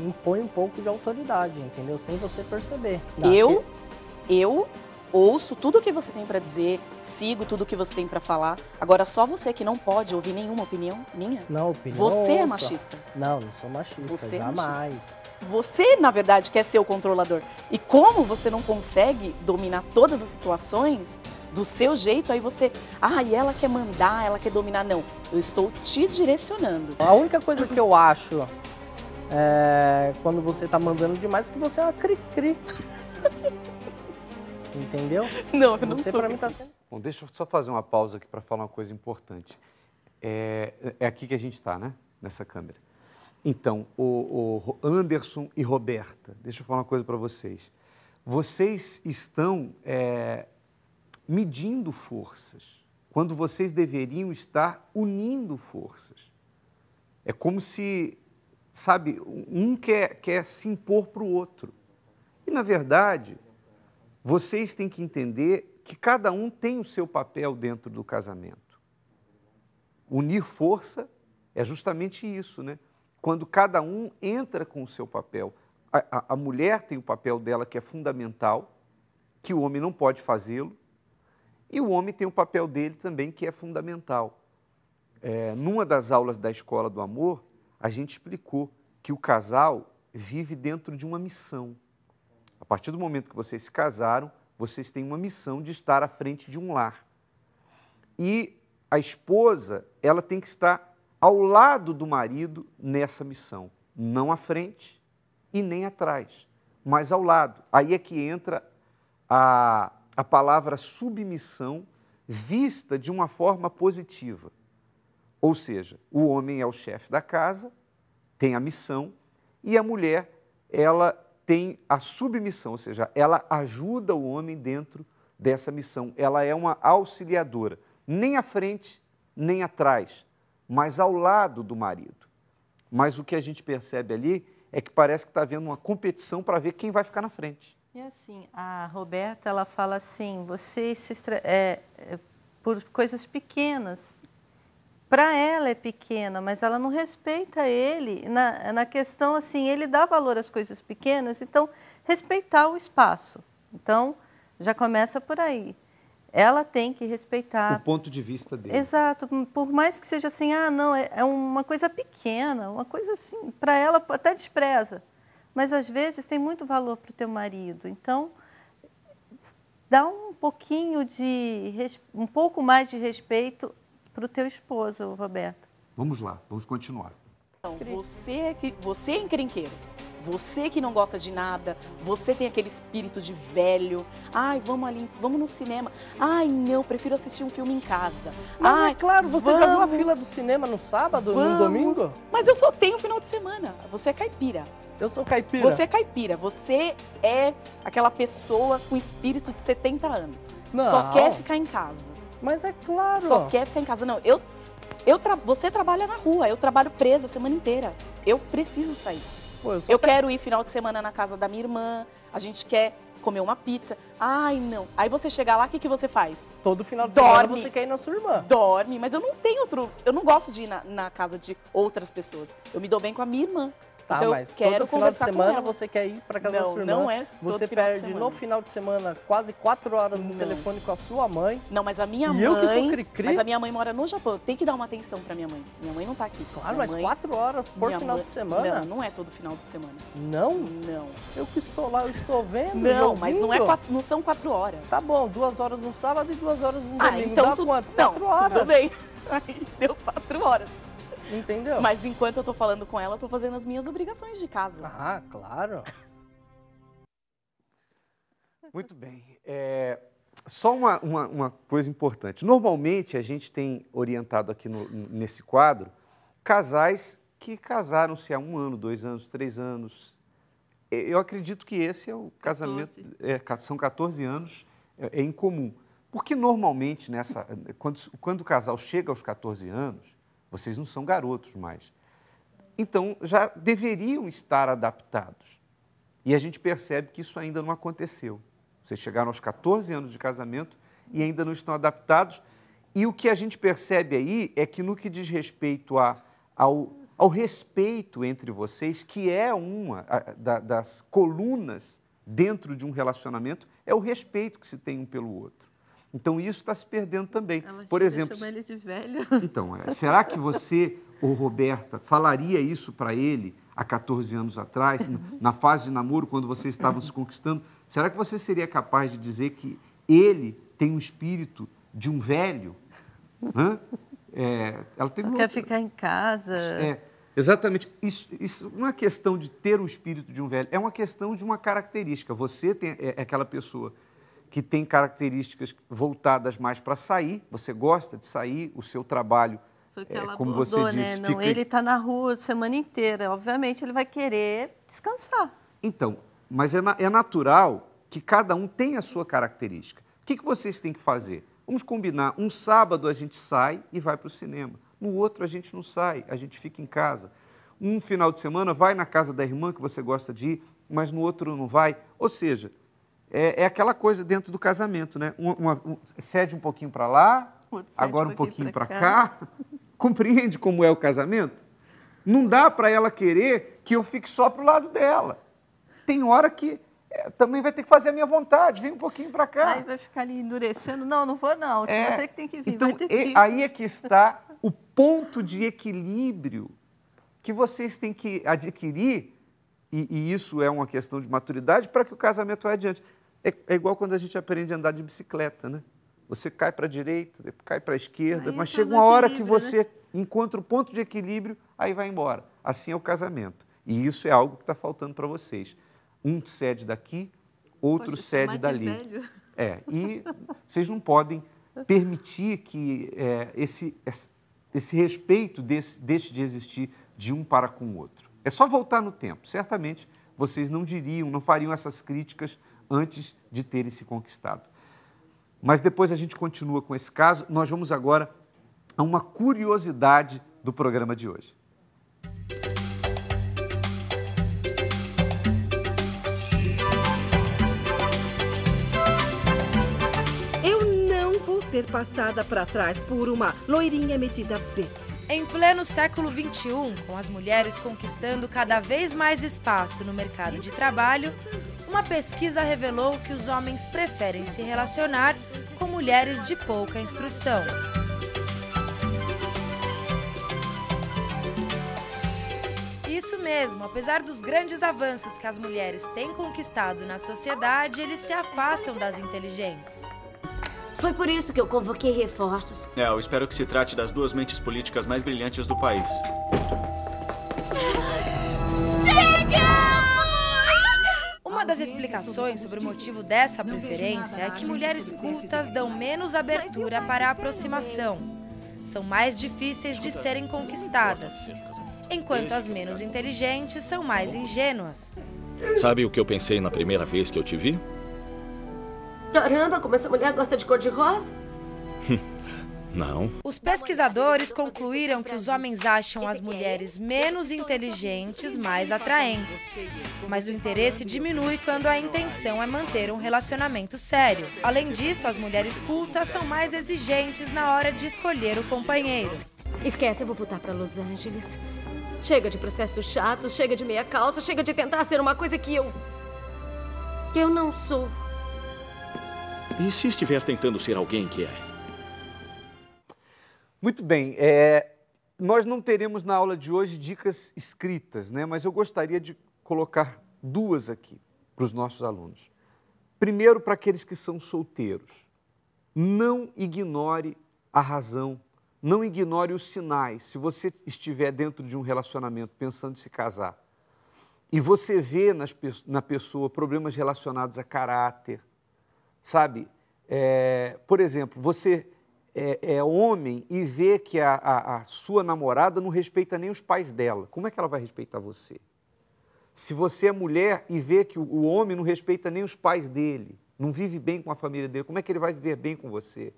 impõe um pouco de autoridade, entendeu? Sem você perceber. Eu ouço tudo o que você tem para dizer, sigo tudo o que você tem para falar. Agora, só você que não pode ouvir nenhuma opinião minha? Não, opinião. Você é machista. Não sou machista, você jamais. É machista. Você, na verdade, quer ser o controlador. E como você não consegue dominar todas as situações do seu jeito, aí você... e ela quer mandar, ela quer dominar. Não, eu estou te direcionando. A única coisa que eu acho quando você tá mandando demais é que você é uma cri-cri. Entendeu? Não, eu não você sou. Pra mim tá sendo... Bom, deixa eu só fazer uma pausa aqui para falar uma coisa importante. É aqui que a gente está, né? Nessa câmera. Então, o Anderson e Roberta, deixa eu falar uma coisa para vocês. Vocês estão medindo forças, quando vocês deveriam estar unindo forças. É como se, sabe, um quer se impor para o outro. E, na verdade, vocês têm que entender que cada um tem o seu papel dentro do casamento. Unir força é justamente isso, né? Quando cada um entra com o seu papel. A mulher tem o papel dela que é fundamental, que o homem não pode fazê-lo, e o homem tem o papel dele também que é fundamental. Numa das aulas da Escola do Amor, a gente explicou que o casal vive dentro de uma missão. A partir do momento que vocês se casaram, vocês têm uma missão de estar à frente de um lar. E a esposa, ela tem que estar ao lado do marido nessa missão. Não à frente e nem atrás, mas ao lado. Aí é que entra a palavra submissão vista de uma forma positiva. Ou seja, o homem é o chefe da casa, tem a missão, e a mulher, ela tem a submissão, ou seja, ela ajuda o homem dentro dessa missão. Ela é uma auxiliadora, nem à frente, nem atrás, mas ao lado do marido. Mas o que a gente percebe ali é que parece que está havendo uma competição para ver quem vai ficar na frente. E assim, a Roberta, ela fala assim, você por coisas pequenas. Para ela é pequena, mas ela não respeita ele na questão assim, ele dá valor às coisas pequenas, então respeitar o espaço. Então, já começa por aí. Ela tem que respeitar. O ponto de vista dele. Exato. Por mais que seja assim, não, é uma coisa pequena, uma coisa assim, para ela até despreza. Mas, às vezes, tem muito valor para o teu marido. Então, dá um pouco mais de respeito para o teu esposo, Roberta. Vamos lá, vamos continuar. Então, você é encrenqueiro. Você que não gosta de nada, você tem aquele espírito de velho. Ai, vamos ali, vamos no cinema. Ai, não, prefiro assistir um filme em casa. Mas é claro, você já viu a fila do cinema no sábado, no domingo? Mas eu só tenho final de semana. Você é caipira. Eu sou caipira. Você é caipira. Você é aquela pessoa com espírito de 70 anos. Não. Só quer ficar em casa. Mas é claro. Só quer ficar em casa. Não, você trabalha na rua, eu trabalho presa a semana inteira. Eu preciso sair. Pô, eu quero ir final de semana na casa da minha irmã, a gente quer comer uma pizza. Ai, não. Aí você chega lá, o que você faz? Todo final de semana você quer ir na sua irmã. Dorme, mas eu não tenho eu não gosto de ir na casa de outras pessoas. Eu me dou bem com a minha irmã. Tá, então, mas todo final de semana você quer ir para casa da sua irmã. Não é. Você perde no final de semana quase 4 horas no telefone com a sua mãe. Não, mas a minha mãe... E eu que sou cri-cri. Mas a minha mãe mora no Japão. Tem que dar uma atenção para minha mãe. Minha mãe não tá aqui. Claro, mas 4 horas por final de semana? Não, não é todo final de semana. Não? Não. Eu que estou lá, eu estou vendo. Não, mas não são 4 horas. Tá bom, 2 horas no sábado e 2 horas no domingo. Então dá quanto? 4 horas. Tudo bem. Aí deu 4 horas. Entendeu? Mas enquanto eu tô falando com ela, eu tô fazendo as minhas obrigações de casa. Ah, claro. Muito bem. Só uma coisa importante. Normalmente, a gente tem orientado aqui nesse quadro casais que casaram-se há 1 ano, 2 anos, 3 anos. Eu acredito que esse é o casamento... são 14 anos, é incomum. Porque normalmente, quando o casal chega aos 14 anos, vocês não são garotos mais. Então, já deveriam estar adaptados. E a gente percebe que isso ainda não aconteceu. Vocês chegaram aos 14 anos de casamento e ainda não estão adaptados. E o que a gente percebe aí é que no que diz respeito ao respeito entre vocês, que é uma das colunas dentro de um relacionamento, é o respeito que se tem um pelo outro. Então, isso está se perdendo também. Por exemplo, chama ele de velho. Então, será que você, ou Roberta, falaria isso para ele há 14 anos atrás, na fase de namoro, quando vocês estavam se conquistando? Será que você seria capaz de dizer que ele tem um espírito de um velho? Ela tem Só quer ficar em casa. Exatamente. Isso não é questão de ter o espírito de um velho, é uma questão de uma característica. Você é aquela pessoa que tem características voltadas mais para sair, você gosta de sair, o seu trabalho, foi que ela como abordou, você disse... Não, ele está na rua a semana inteira, obviamente ele vai querer descansar. Então, mas é natural que cada um tenha a sua característica. O que vocês têm que fazer? Vamos combinar, um sábado a gente sai e vai para o cinema, no outro a gente não sai, a gente fica em casa. Um final de semana vai na casa da irmã que você gosta de ir, mas no outro não vai. Ou seja, é aquela coisa dentro do casamento, né? Cede um pouquinho para lá, agora um pouquinho para cá. Compreende como é o casamento? Não dá para ela querer que eu fique só para o lado dela. Tem hora que também vai ter que fazer a minha vontade, vem um pouquinho para cá. Aí vai ficar ali endurecendo. Não vou não, você que tem que vir, então, vai ter que vir. Aí é que está o ponto de equilíbrio que vocês têm que adquirir, e isso é uma questão de maturidade, para que o casamento vá adiante. É igual quando a gente aprende a andar de bicicleta, né? Você cai para a direita, cai para a esquerda, mas chega uma hora que você encontra o ponto de equilíbrio, aí vai embora. Assim é o casamento. E isso é algo que está faltando para vocês. Um cede daqui, outro cede dali. E vocês não podem permitir que esse respeito deixe de existir de um para com o outro. É só voltar no tempo. Certamente vocês não fariam essas críticas antes de terem se conquistado. Mas depois a gente continua com esse caso. Nós vamos agora a uma curiosidade do programa de hoje. Eu não vou ser passada para trás por uma loirinha metida besta. Em pleno século XXI, com as mulheres conquistando cada vez mais espaço no mercado de trabalho, uma pesquisa revelou que os homens preferem se relacionar com mulheres de pouca instrução. Isso mesmo, apesar dos grandes avanços que as mulheres têm conquistado na sociedade, eles se afastam das inteligentes. Foi por isso que eu convoquei reforços. Eu espero que se trate das duas mentes políticas mais brilhantes do país. Uma das explicações sobre o motivo dessa preferência é que mulheres cultas dão menos abertura para a aproximação. São mais difíceis de serem conquistadas, enquanto as menos inteligentes são mais ingênuas. Sabe o que eu pensei na primeira vez que eu te vi? Caramba, como essa mulher gosta de cor-de-rosa. Não. Os pesquisadores concluíram que os homens acham as mulheres menos inteligentes mais atraentes. Mas o interesse diminui quando a intenção é manter um relacionamento sério. Além disso, as mulheres cultas são mais exigentes na hora de escolher o companheiro. Esquece, eu vou voltar para Los Angeles. Chega de processos chatos, chega de meia calça, chega de tentar ser uma coisa que eu não sou. E se estiver tentando ser alguém que é? Muito bem, nós não teremos na aula de hoje dicas escritas, né? Mas eu gostaria de colocar duas aqui para os nossos alunos. Primeiro, para aqueles que são solteiros, não ignore a razão, não ignore os sinais. Se você estiver dentro de um relacionamento pensando em se casar e você vê na pessoa problemas relacionados a caráter, sabe? Por exemplo, você é homem e vê que a sua namorada não respeita nem os pais dela. Como é que ela vai respeitar você? Se você é mulher e vê que o homem não respeita nem os pais dele, não vive bem com a família dele, como é que ele vai viver bem com você?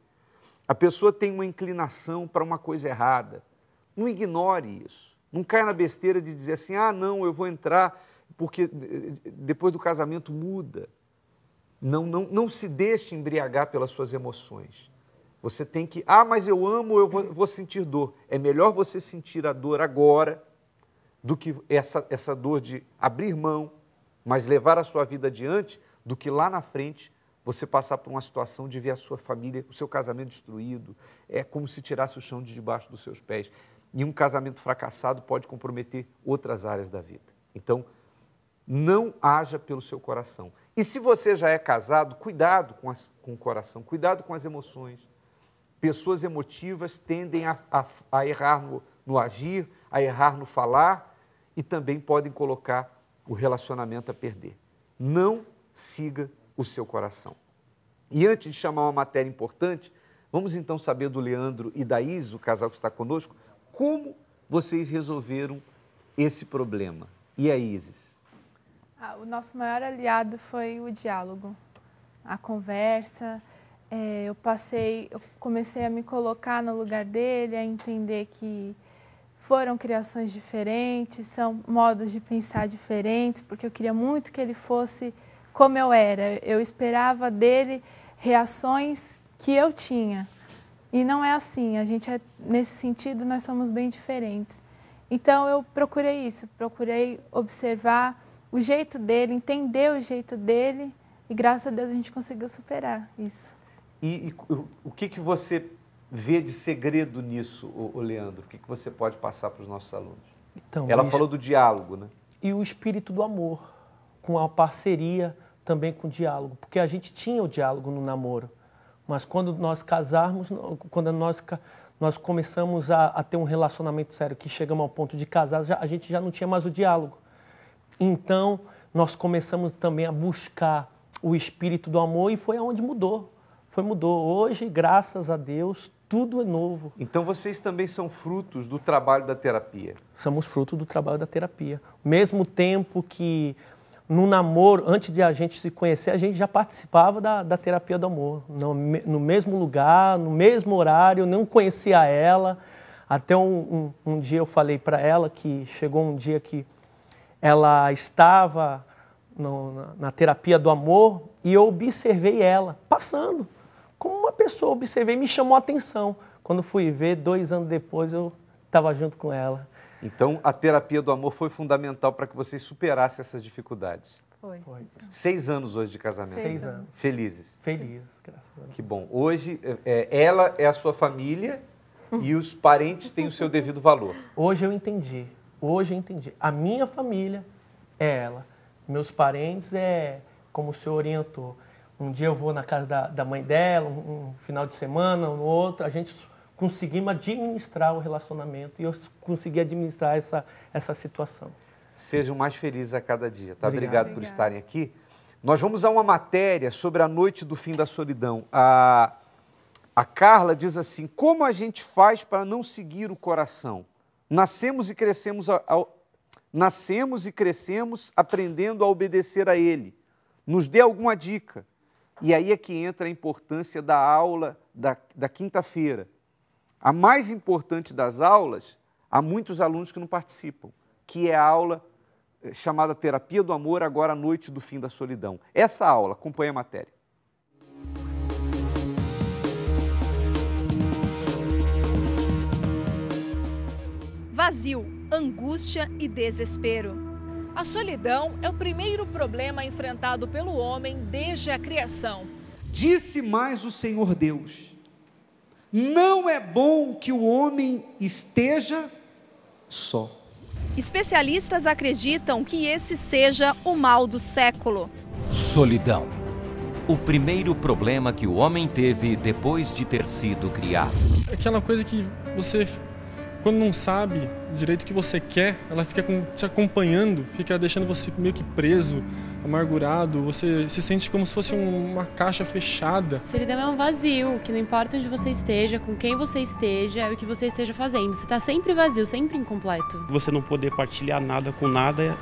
A pessoa tem uma inclinação para uma coisa errada. Não ignore isso. Não caia na besteira de dizer assim, ah, não, eu vou entrar porque depois do casamento muda. Não se deixe embriagar pelas suas emoções. Você tem que, mas eu amo, eu vou sentir dor. É melhor você sentir a dor agora do que essa dor de abrir mão, mas levar a sua vida adiante, do que lá na frente você passar por uma situação de ver a sua família, o seu casamento destruído. É como se tirasse o chão de debaixo dos seus pés. E um casamento fracassado pode comprometer outras áreas da vida. Então, não haja pelo seu coração. E se você já é casado, cuidado com o coração, cuidado com as emoções. Pessoas emotivas tendem a errar no agir, a errar no falar e também podem colocar o relacionamento a perder. Não siga o seu coração. E antes de chamar uma matéria importante, vamos então saber do Leandro e da Isis, o casal que está conosco, como vocês resolveram esse problema. E a Isis? O nosso maior aliado foi o diálogo, a conversa. Eu comecei a me colocar no lugar dele, a entender que foram criações diferentes, são modos de pensar diferentes, porque eu queria muito que ele fosse como eu era. Eu esperava dele reações que eu tinha. E não é assim, nesse sentido, nós somos bem diferentes. Então, eu procurei isso, procurei observar o jeito dele, entender o jeito dele, e graças a Deus a gente conseguiu superar isso. E o que você vê de segredo nisso, Leandro? O que você pode passar para os nossos alunos? Então, ela falou do diálogo, né? E o espírito do amor, com a parceria também com o diálogo. Porque a gente tinha o diálogo no namoro, mas quando nós casarmos, quando nós começamos a ter um relacionamento sério, que chegamos ao ponto de casar, a gente já não tinha mais o diálogo. Então, nós começamos também a buscar o espírito do amor e foi aonde mudou. Mudou. Hoje, graças a Deus, tudo é novo. Então, vocês também são frutos do trabalho da terapia? Somos fruto do trabalho da terapia. Mesmo tempo que, no namoro, antes de a gente se conhecer, a gente já participava da terapia do amor. No mesmo lugar, no mesmo horário, eu não conhecia ela. Até um dia eu falei para ela que chegou um dia que ela estava na terapia do amor e eu observei ela passando. Como uma pessoa, observei, me chamou a atenção. Quando fui ver, 2 anos depois, eu estava junto com ela. Então, a terapia do amor foi fundamental para que vocês superassem essas dificuldades? Foi. 6 anos hoje de casamento. 6 anos. Felizes. Felizes, graças a Deus. Que bom. Hoje, ela é a sua família e os parentes têm o seu devido valor. Hoje eu entendi. Hoje eu entendi. A minha família é ela. Meus parentes é como o senhor orientou. Um dia eu vou na casa da mãe dela, um final de semana, no outro. A gente conseguimos administrar o relacionamento e eu consegui administrar essa situação. Sejam mais felizes a cada dia, tá? Obrigado por estarem aqui. Nós vamos a uma matéria sobre a noite do fim da solidão. A Carla diz assim: como a gente faz para não seguir o coração? Nascemos e crescemos aprendendo a obedecer a ele. Nos dê alguma dica. E aí é que entra a importância da aula da quinta-feira. A mais importante das aulas, há muitos alunos que não participam, que é a aula chamada Terapia do Amor, agora à noite do fim da solidão. Essa aula, acompanhe a matéria. Vazio, angústia e desespero. A solidão é o primeiro problema enfrentado pelo homem desde a criação. Disse mais o Senhor Deus: não é bom que o homem esteja só. Especialistas acreditam que esse seja o mal do século. Solidão. O primeiro problema que o homem teve depois de ter sido criado. Aquela coisa que você, quando não sabe direito o que você quer, ela fica te acompanhando, fica deixando você meio que preso, amargurado, você se sente como se fosse uma caixa fechada. Solidão é um vazio, que não importa onde você esteja, com quem você esteja, o que você esteja fazendo. Você está sempre vazio, sempre incompleto. Você não poder partilhar nada com nada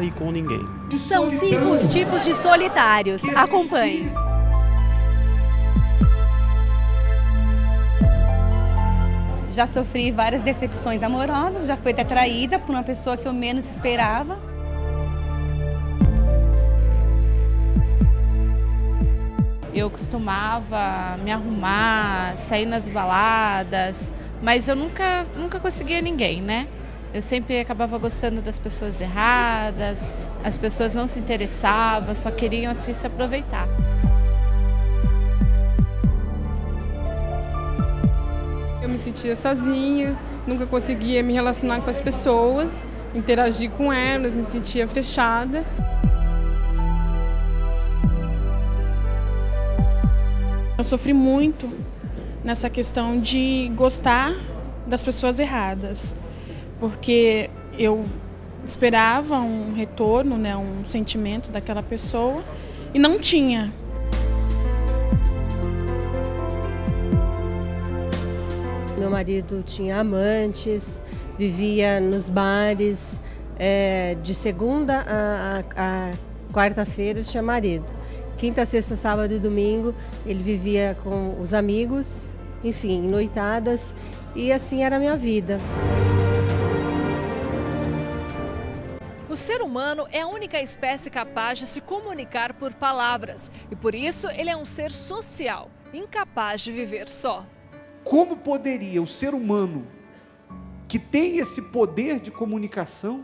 e com ninguém. São 5 os tipos de solitários. Acompanhe. Já sofri várias decepções amorosas, já fui até traída por uma pessoa que eu menos esperava. Eu costumava me arrumar, sair nas baladas, mas eu nunca conseguia ninguém, né? Eu sempre acabava gostando das pessoas erradas, as pessoas não se interessavam, só queriam assim se aproveitar. Eu me sentia sozinha, nunca conseguia me relacionar com as pessoas, interagir com elas, me sentia fechada. Eu sofri muito nessa questão de gostar das pessoas erradas, porque eu esperava um retorno, né, um sentimento daquela pessoa e não tinha. Meu marido tinha amantes, vivia nos bares, de segunda a quarta-feira ele tinha marido. Quinta, sexta, sábado e domingo ele vivia com os amigos, enfim, noitadas, e assim era a minha vida. O ser humano é a única espécie capaz de se comunicar por palavras e por isso ele é um ser social, incapaz de viver só. Como poderia o ser humano que tem esse poder de comunicação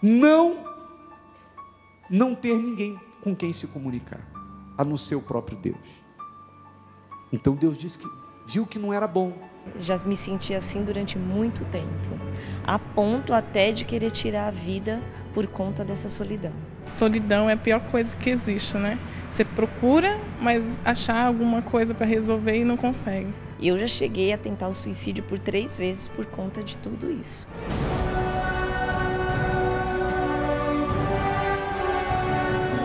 não ter ninguém com quem se comunicar, a não ser o próprio Deus? Então Deus disse que viu que não era bom. Já me senti assim durante muito tempo, a ponto até de querer tirar a vida por conta dessa solidão. Solidão é a pior coisa que existe, né? Você procura, mas achar alguma coisa para resolver e não consegue. Eu já cheguei a tentar o suicídio por 3 vezes por conta de tudo isso.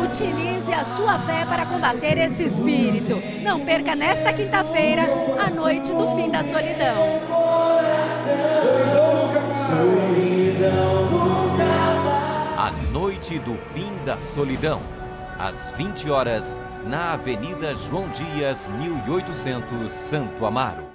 Utilize a sua fé para combater esse espírito. Não perca nesta quinta-feira a noite do fim da solidão. A noite do fim da solidão, às 20 horas, na Avenida João Dias, 1800, Santo Amaro.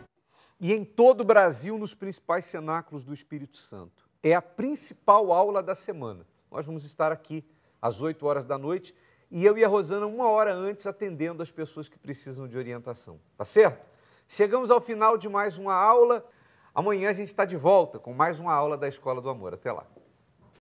E em todo o Brasil, nos principais cenáculos do Espírito Santo. É a principal aula da semana. Nós vamos estar aqui às 8 horas da noite e eu e a Rosana 1 hora antes atendendo as pessoas que precisam de orientação. Tá certo? Chegamos ao final de mais uma aula. Amanhã a gente está de volta com mais uma aula da Escola do Amor. Até lá.